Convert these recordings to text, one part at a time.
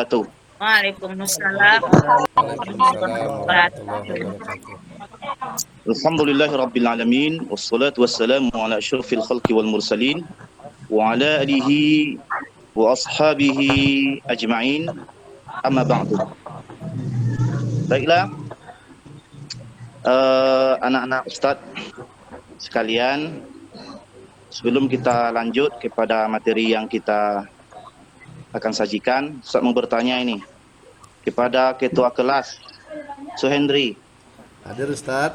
wabarakatuh. Waalaikumsalam Waalaikumsalam warahmatullahi warahmatullahi wabarakatuh. wabarakatuh. Alhamdulillahirabbil alamin wassalatu wassalamu ala asyrafil khalqi wal mursalin wa ala alihi wa ashabihi ajma'in. Amma ba'du. Baiklah, anak-anak ustaz sekalian, sebelum kita lanjut kepada materi yang kita akan sajikan, Ustaz mau bertanya ini kepada ketua kelas Suhendri. Hadir Ustaz.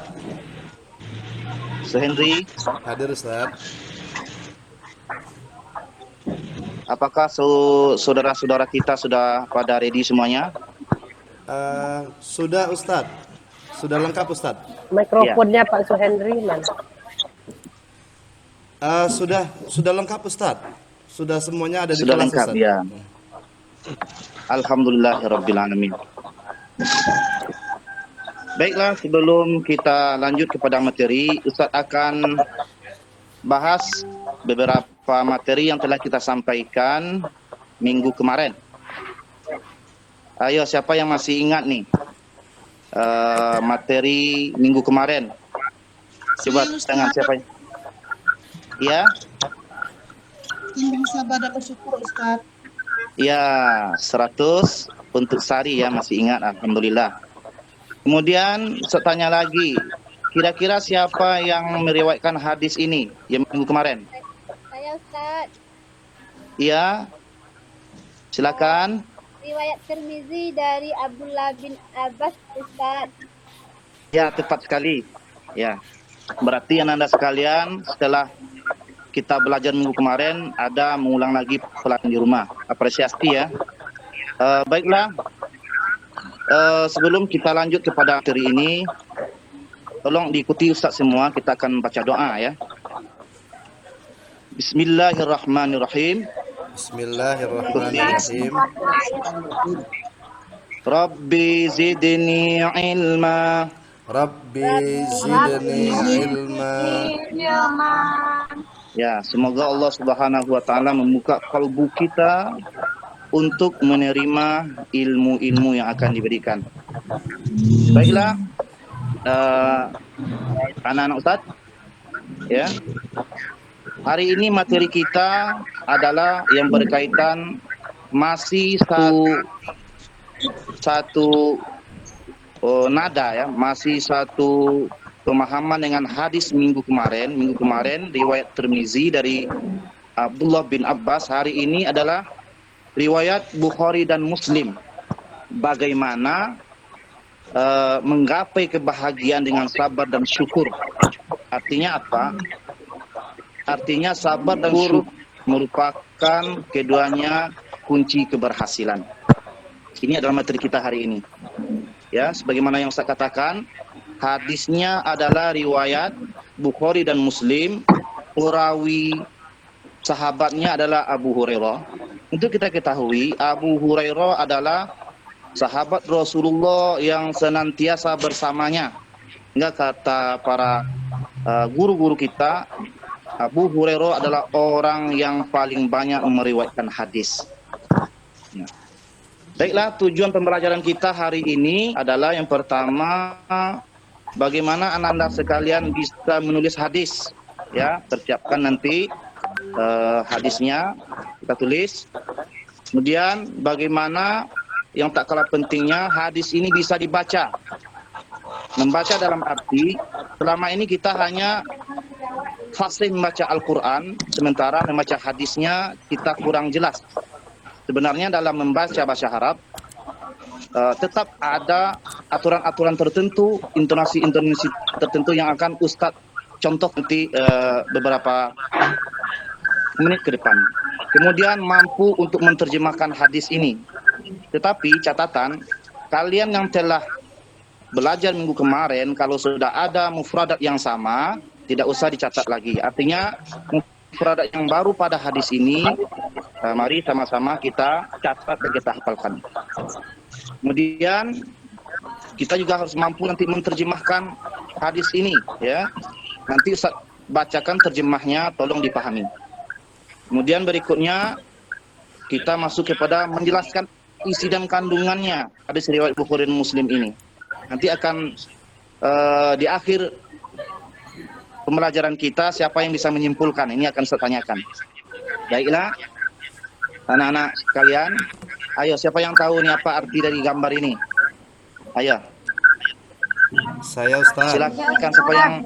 Suhendri, Hadir Ustaz. apakah saudara-saudara kita sudah pada ready semuanya? Sudah Ustaz. Sudah lengkap Ustaz. Mikrofonnya Pak Suhendri mana? Sudah lengkap Ustaz. Sudah semuanya ada di Sudah kelas lengkap Ustaz. ya. Alhamdulillahirabbil alamin. Baiklah, sebelum kita lanjut kepada materi, Ustaz akan bahas beberapa materi yang telah kita sampaikan minggu kemarin. Ayo, siapa yang masih ingat nih materi minggu kemarin? Coba tangan siapa? Ya? Yang sabar dan bersyukur Ustaz. Ya, 100 untuk Sari ya, masih ingat, alhamdulillah. Kemudian saya tanya lagi, kira-kira siapa yang meriwayatkan hadis ini yang minggu kemarin? Saya Ustaz. Iya, silakan. Riwayat Tirmizi dari Abdullah bin Abbas Ustaz. Ya, tepat sekali. Ya, berarti anak-anak sekalian setelah kita belajar minggu kemarin ada mengulang lagi pelan di rumah. Apresiasi ya. Baiklah. Sebelum kita lanjut kepada materi ini, tolong diikuti Ustaz semua, kita akan baca doa ya. Bismillahirrahmanirrahim. Bismillahirrahmanirrahim. Rabbi zidni ilma. Rabbi zidni ilma. Ya, semoga Allah Subhanahu wa taala membuka kalbu kita untuk menerima ilmu-ilmu yang akan diberikan. Baiklah, anak-anak Ustaz, ya. Hari ini materi kita adalah yang berkaitan masih satu nada ya, masih satu pemahaman dengan hadis minggu kemarin. Minggu kemarin riwayat Tirmizi dari Abdullah bin Abbas. Hari ini adalah riwayat Bukhari dan Muslim. Bagaimana menggapai kebahagiaan dengan sabar dan syukur. Artinya apa? Artinya sabar dan syukur merupakan keduanya kunci keberhasilan. Ini adalah materi kita hari ini. Ya, sebagaimana yang saya katakan, hadisnya adalah riwayat Bukhari dan Muslim. Perawi sahabatnya adalah Abu Hurairah. Untuk kita ketahui, Abu Hurairah adalah sahabat Rasulullah yang senantiasa bersamanya. Enggak, kata para guru-guru kita, Abu Hurairah adalah orang yang paling banyak meriwayatkan hadis. Ya. Baiklah, tujuan pembelajaran kita hari ini adalah yang pertama, bagaimana anak-anak sekalian bisa menulis hadis. Ya, persiapkan nanti hadisnya kita tulis. Kemudian bagaimana yang tak kalah pentingnya hadis ini bisa dibaca. Membaca dalam arti selama ini kita hanya fasih membaca Al-Quran, sementara membaca hadisnya kita kurang jelas. Sebenarnya dalam membaca bahasa Arab tetap ada aturan-aturan tertentu, intonasi-intonasi tertentu yang akan Ustadz contoh nanti beberapa menit ke depan. Kemudian mampu untuk menerjemahkan hadis ini. Tetapi catatan, kalian yang telah belajar minggu kemarin, kalau sudah ada mufradat yang sama, tidak usah dicatat lagi. Artinya mufradat yang baru pada hadis ini, mari sama-sama kita catat dan kita hafalkan. Kemudian kita juga harus mampu nanti menerjemahkan hadis ini, ya. Nanti Ustaz bacakan terjemahnya, tolong dipahami. Kemudian berikutnya kita masuk kepada menjelaskan isi dan kandungannya hadis riwayat Bukhari dan Muslim ini. Nanti akan di akhir pembelajaran kita siapa yang bisa menyimpulkan ini akan saya tanyakan. Baiklah, anak-anak kalian, ayo siapa yang tahu nih apa arti dari gambar ini? Ayo, Saya Ustaz. silakan siapa yang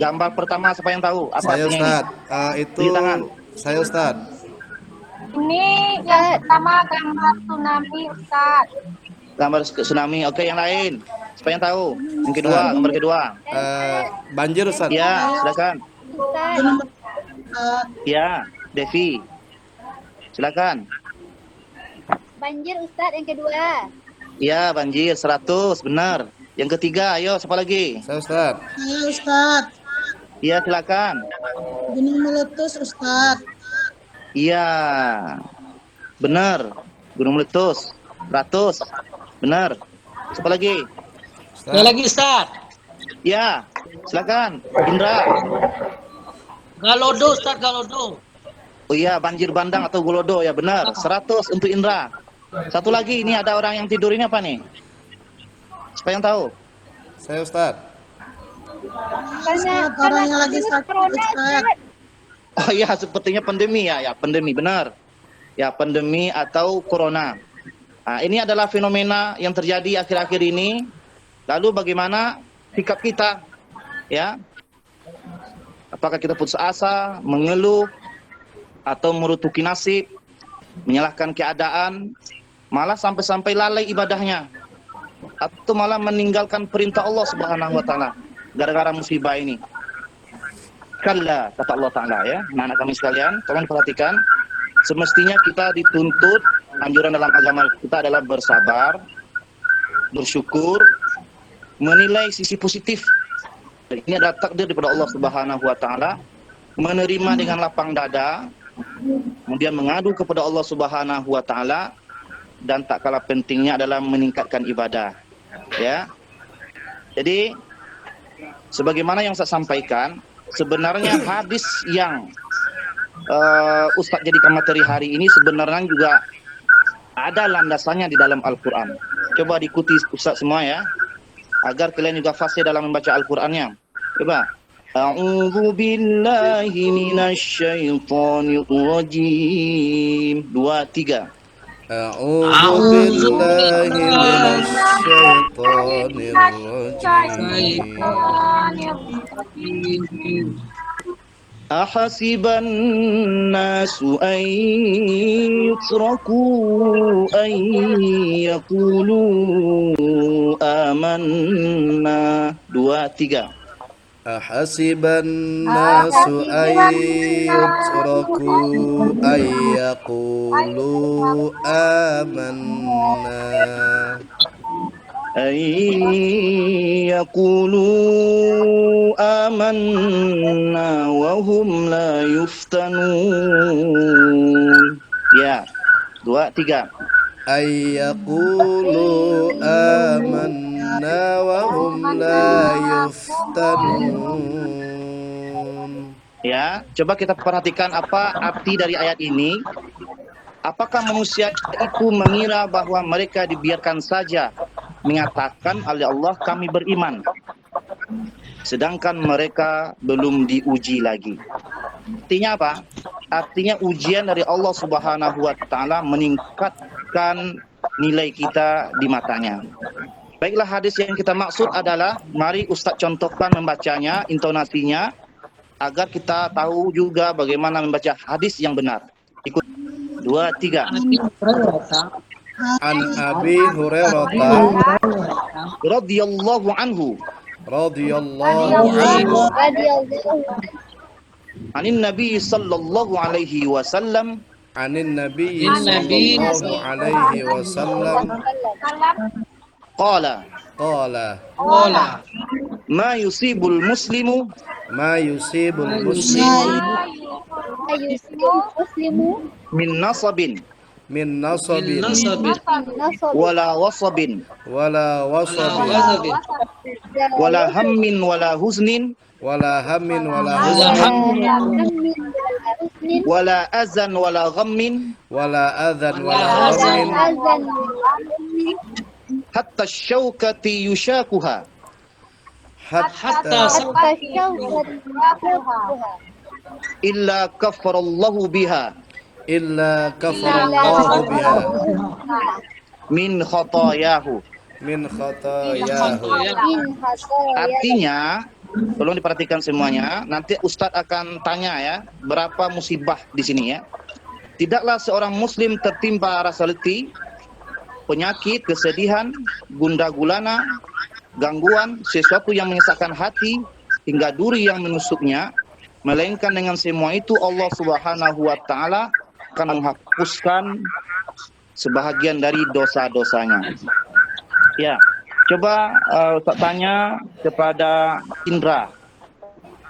gambar pertama siapa yang tahu apa Saya artinya ini? Ustaz. Itu Tunjuk tangan. saya Ustaz. Ini yang pertama gambar tsunami, Ustaz. Gambar tsunami. Oke, yang lain. Siapa yang tahu? Yang kedua, gambar kedua. Banjir Ustaz. Ya, silakan. Ustaz. Ya, Devi. Silakan. Banjir Ustaz yang kedua. Ya, banjir 100, benar. Yang ketiga, ayo siapa lagi? Saya Ustaz. Saya Ustaz. Iya, silakan. Gunung meletus Ustaz. Iya. Benar. Gunung meletus. 100. Benar. Siapa lagi? Saya lagi Ustaz. Ya, silakan. Indra. Galodo Ustaz, Galodo. Oh iya, banjir bandang atau golodo ya benar. 100 untuk Indra. Satu lagi, ini ada orang yang tidur ini apa nih? Siapa yang tahu? Saya Ustaz. Ustaz, orang yang lagi sakit Ustaz. Oh iya, sepertinya pandemi ya, pandemi benar. Ya, pandemi atau corona. Nah, ini adalah fenomena yang terjadi akhir-akhir ini. Lalu bagaimana sikap kita? Ya. Apakah kita putus asa, mengeluh atau merutuki nasib, menyalahkan keadaan, malah sampai-sampai lalai ibadahnya, atau malah meninggalkan perintah Allah Subhanahu wa taala gara-gara musibah ini. Kalla, kata Allah Ta'ala ya. Anak-anak kami sekalian, tolong perhatikan. Semestinya kita dituntut, anjuran dalam agama kita adalah bersabar, bersyukur, menilai sisi positif. Ini adalah takdir daripada Allah Subhanahu wa Ta'ala. Menerima dengan lapang dada, kemudian mengadu kepada Allah Subhanahu wa Ta'ala, dan tak kalah pentingnya adalah meningkatkan ibadah. Ya. Jadi sebagaimana yang saya sampaikan, sebenarnya hadis yang Ustadz jadikan materi hari ini sebenarnya juga ada landasannya di dalam Al-Quran. Coba diikuti Ustadz semua ya, agar kalian juga fasih dalam membaca Al-Qurannya. Coba. A'udzu billahi minasyaitonir rajim. 2, 3. A'udzu billahi minasyaitonir rajim. Ahasiban nasu an yutraku an yaqulu amanna. 2, 3. Ahasiban nasu ayyutraku ayyaqulu amanna yaqulu amanna wa hum la yuftanun. Ya, 2, 3. ayyaqulu amanna wa hum la yuftanun. Ya, coba kita perhatikan apa arti dari ayat ini. Apakah manusia itu mengira bahwa mereka dibiarkan saja mengatakan oleh Allah kami beriman, sedangkan mereka belum diuji lagi? Artinya apa? Artinya ujian dari Allah Subhanahu wa Ta'ala meningkatkan nilai kita di matanya. Baiklah, hadis yang kita maksud adalah, mari Ustadz contohkan membacanya, intonasinya, agar kita tahu juga bagaimana membaca hadis yang benar. Ikut. 2, 3. An Abi Hurairah Radhiyallahu anhu. radhiyallahu anhu Anin Nabi sallallahu alaihi wasallam. anin Nabi sallallahu alaihi wasallam Qala. qala Ma yusibul muslimu ma yusibul muslim Muslimu min nasabin min nasabin nasab wala wasabin wala wasabin wala hammin wala huznin wala hammin wala hammin husnin wala azan wala ghammin wala adzan wala Wala ghammin azan hatta syaukati yushakuha hatta hatta syaukat illa kafarallahu biha illa kafarallahu biha min khatayahu. min khatayahu. min hataya. Artinya, tolong diperhatikan semuanya. Nanti Ustadz akan tanya ya, berapa musibah di sini ya. Tidaklah seorang muslim tertimpa rasa letih, penyakit, kesedihan, gundah gulana, gangguan, sesuatu yang menyesakkan hati, hingga duri yang menusuknya, melainkan dengan semua itu Allah Subhanahu wa taala akan menghapuskan sebahagian dari dosa-dosanya. Ya, coba Ustaz tanya kepada Indra.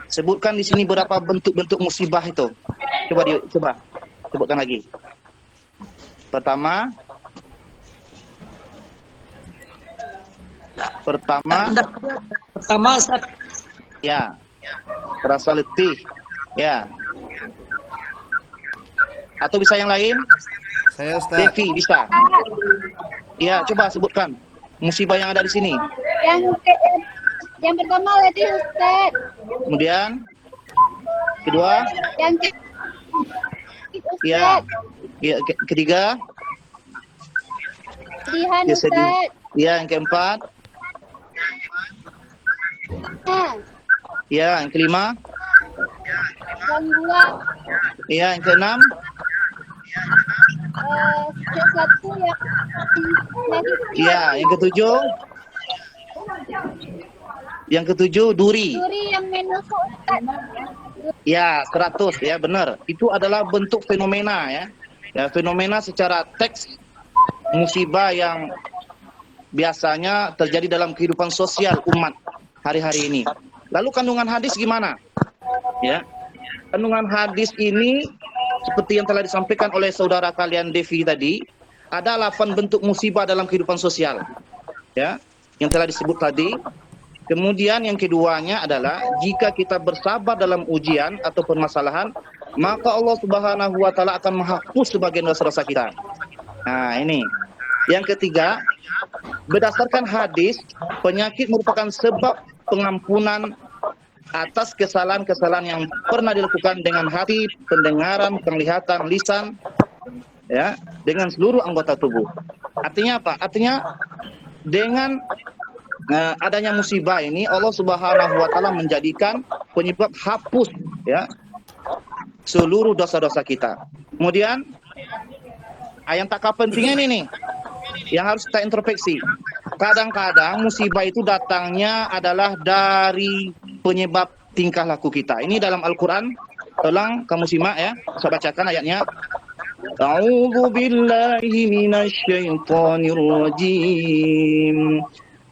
Sebutkan di sini berapa bentuk-bentuk musibah itu. Coba sebutkan lagi. Pertama, Ustaz. ya, rasa letih, ya. Atau bisa yang lain? Saya Ustaz. Devi bisa. Ya, coba sebutkan musibah yang ada di sini. Yang pertama letih Ustaz. Kemudian kedua, Yang ya, Ustaz. ketiga, Kesedihan ya, sedih. Ustaz. Ya, yang keempat, Nah, ya, yang kelima, gangguan ya, yang keenam, sesuatu yang ya, yang ketujuh, duri. duri yang menusuk Ustaz. Ya, 100 ya, benar. Itu adalah bentuk fenomena ya. Ya, fenomena secara teks musibah yang biasanya terjadi dalam kehidupan sosial umat hari-hari ini. Lalu kandungan hadis gimana? Ya. Kandungan hadis ini seperti yang telah disampaikan oleh saudara kalian Devi tadi, ada 8 bentuk musibah dalam kehidupan sosial. Ya, yang telah disebut tadi. Kemudian yang keduanya adalah jika kita bersabar dalam ujian atau permasalahan, maka Allah Subhanahu wa taala akan menghapus sebagian dosa-dosa kita. Nah, ini. Yang ketiga, berdasarkan hadis, penyakit merupakan sebab pengampunan atas kesalahan-kesalahan yang pernah dilakukan dengan hati, pendengaran, penglihatan, lisan, ya, dengan seluruh anggota tubuh. Artinya apa? Artinya dengan adanya musibah ini Allah Subhanahu wa taala menjadikan penyebab hapus ya seluruh dosa-dosa kita. Kemudian yang tak kalah pentingnya ini nih yang harus kita introspeksi. Kadang-kadang musibah itu datangnya adalah dari penyebab tingkah laku kita. Ini dalam Al-Qur'an, tolong kamu simak ya. Saya bacakan ayatnya. A'udzu billahi minasy syaithanir rajim.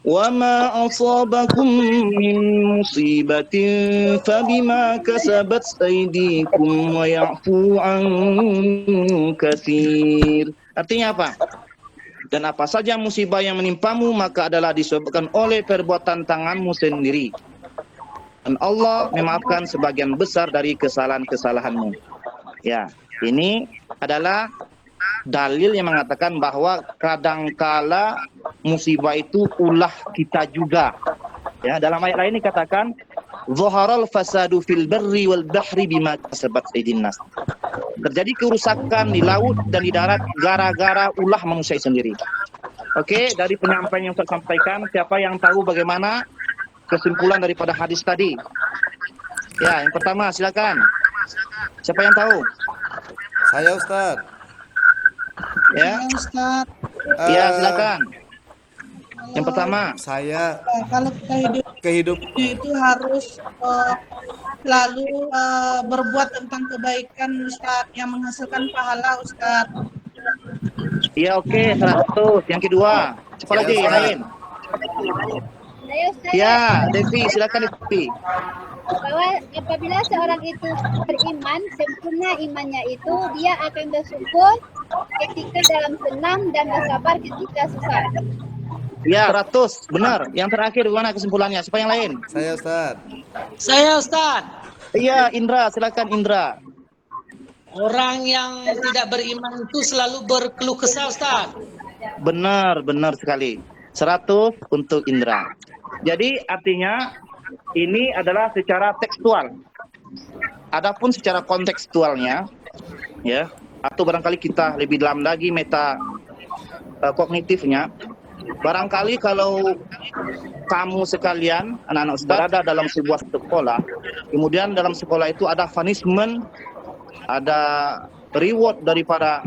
وَمَا أَصَابَكُم مِّن مُّصِيبَةٍ فَبِمَا كَسَبَتْ أَيْدِيكُمْ وَيَعْفُو عَن كَثِيرٍ. Artinya apa? Dan apa saja musibah yang menimpamu maka adalah disebabkan oleh perbuatan tanganmu sendiri. Dan Allah memaafkan sebagian besar dari kesalahan-kesalahanmu. Ya, ini adalah dalil yang mengatakan bahwa kadangkala musibah itu ulah kita juga. Ya, dalam ayat lain dikatakan zaharal fasadu fil barri wal bahri bima kasabat aydin nas. Terjadi kerusakan di laut dan di darat gara-gara ulah manusia sendiri. Oke, dari penyampaian yang saya sampaikan, siapa yang tahu bagaimana kesimpulan daripada hadis tadi? Ya, yang pertama silakan. Siapa yang tahu? Saya Ustaz. Ya, Ustaz. ya silakan. Yang pertama, Saya Kalau kehidup itu harus selalu berbuat tentang kebaikan Ustaz yang menghasilkan pahala Ustaz. ya oke, 100. Yang kedua, siapa lagi yang lain? Saya Ustaz, Ya, Devi, silakan Devi. bahwa apabila seorang itu beriman, sempurna imannya itu, dia akan bersyukur ketika dalam senang dan bersabar ketika susah. Ya, 100. Benar. Yang terakhir bagaimana kesimpulannya? Siapa yang lain? saya Ustaz. Saya Ustaz. Iya, Indra, silakan Indra. Orang yang tidak beriman itu selalu berkeluh kesah, Ustaz. Benar sekali. 100 untuk Indra. Jadi artinya ini adalah secara tekstual. Adapun secara kontekstualnya, ya, atau barangkali kita lebih dalam lagi meta kognitifnya, barangkali kalau kamu sekalian, anak-anak berada dalam sebuah sekolah, kemudian dalam sekolah itu ada punishment, ada reward daripada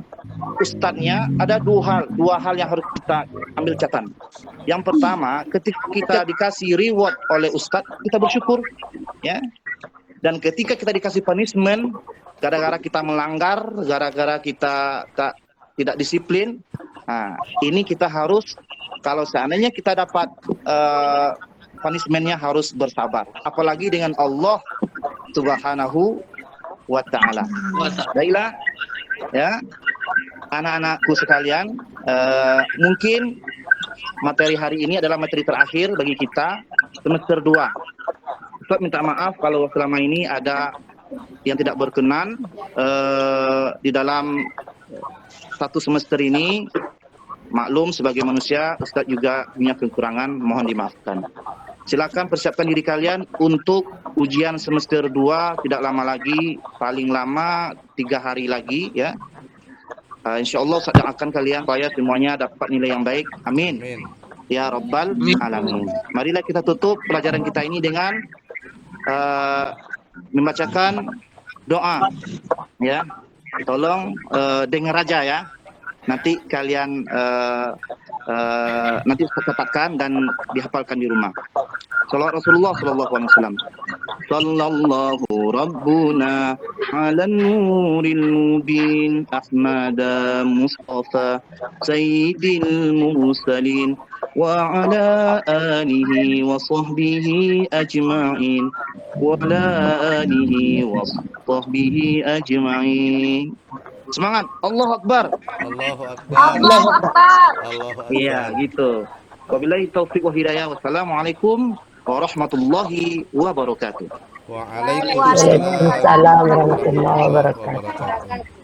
ustadznya, ada dua hal yang harus kita ambil catatan. Yang pertama, ketika kita dikasih reward oleh ustadz, kita bersyukur, ya. Dan ketika kita dikasih punishment, gara-gara kita melanggar, gara-gara kita tidak disiplin, nah, ini kita harus, kalau seandainya kita dapat punishment-nya, harus bersabar. Apalagi dengan Allah Subhanahu wa Ta'ala. Baiklah, ya, anak-anakku sekalian, mungkin materi hari ini adalah materi terakhir bagi kita semester 2. Ustaz minta maaf kalau selama ini ada yang tidak berkenan di dalam satu semester ini. Maklum, sebagai manusia Ustaz juga punya kekurangan, mohon dimaafkan. Silakan persiapkan diri kalian untuk ujian semester 2 tidak lama lagi, paling lama 3 hari lagi, ya. InsyaAllah Ustaz doakan kalian supaya semuanya dapat nilai yang baik. Amin. Amin. Ya Rabbal Alamin. Marilah kita tutup pelajaran kita ini dengan membacakan doa, ya. Tolong dengar aja, ya. Nanti kalian nanti catatkan dan dihafalkan di rumah. Salawat Rasulullah sallallahu alaihi wasallam. Sallallahu rabbuna 'alan nuril mubin Ahmad Mustafa sayyidil mursalin wa 'ala alihi wa sahbihi ajma'in wa 'ala alihi wa sahbihi ajma'in. Semangat, Allahu Akbar. Allahu Akbar. Allahu Akbar. Allahu Akbar. Iya, gitu. Wabillahi taufiq wa hidayah. Wassalamualaikum warahmatullahi wabarakatuh. Waalaikumsalam Waalaikumsalam warahmatullahi wabarakatuh. wabarakatuh.